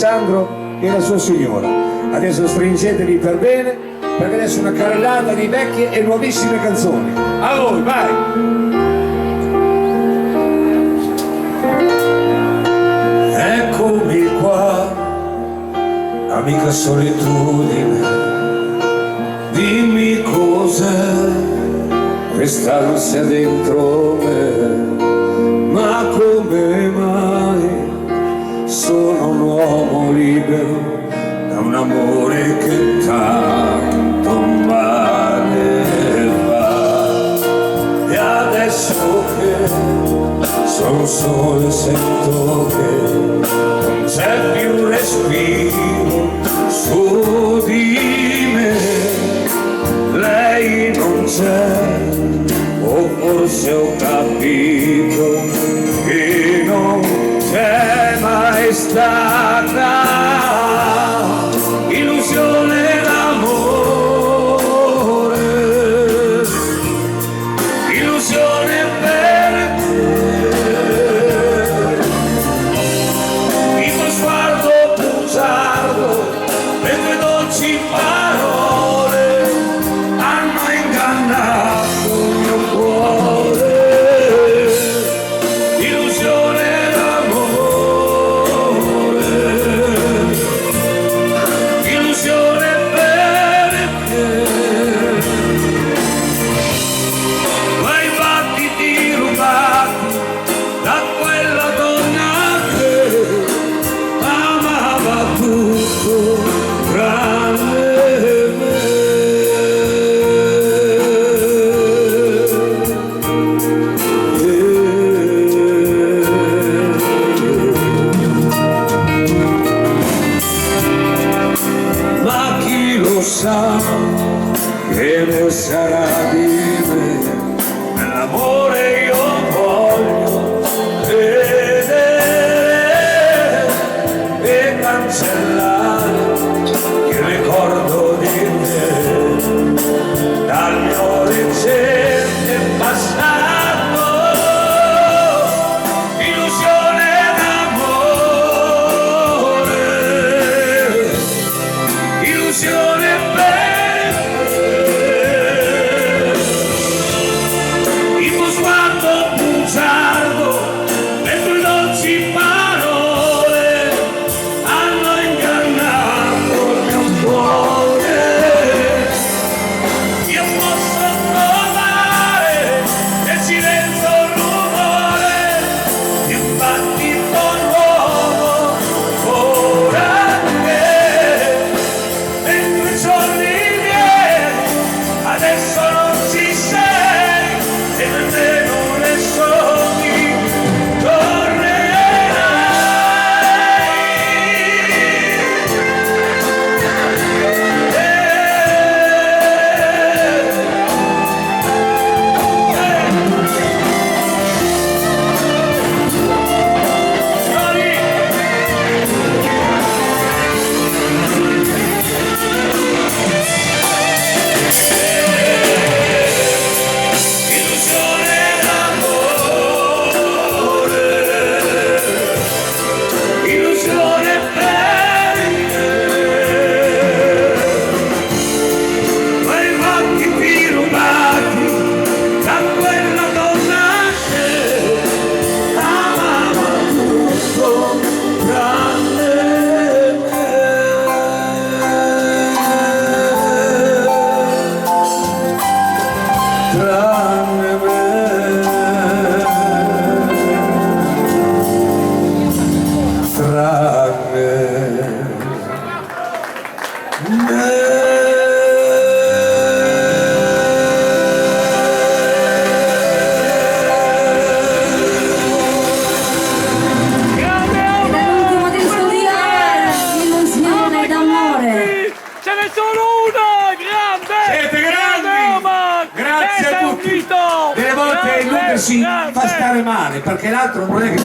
Alessandro e la sua signora. Adesso stringetevi per bene, perché adesso una carrellata di vecchie e nuovissime canzoni. A voi, vai! Eccomi qua, amica solitudine, dimmi cos'è quest'ansia dentro me, ma come mai sono un uomo libero da un amore che tanto male va, e adesso che sono solo e sento che non c'è più respiro su di me, lei non c'è, o forse ho capito che non c'è mai stata illusione d'amore, illusione per te, il tuo sguardo bugiardo, le tue dolci parole hanno ingannato il mio cuore, illusione d'amore, illusione perché quei battiti rubati da quella donna che amava tutto tranne ma chi lo sa che ne sarà di me, nell'amore io voglio vedere e cancellare il ricordo di te dal mio recente passato, illusione d'amore, illusione per te, il tuo sguardo bugiardo, le tue dolci parole hanno ingannato il mio cuore, io posso trovare nel silenzio il rumore di un battito nuovo, ora che dentro i giorni miei adesso non ci sei e nemmeno nei sogni tranne me, L'ultimo disco di illusione d'amore. Ce n'è solo uno, grande! Siete grandi! Omar! Grazie a tutti! Delle volte il Luca si fa stare male, perché l'altro non è che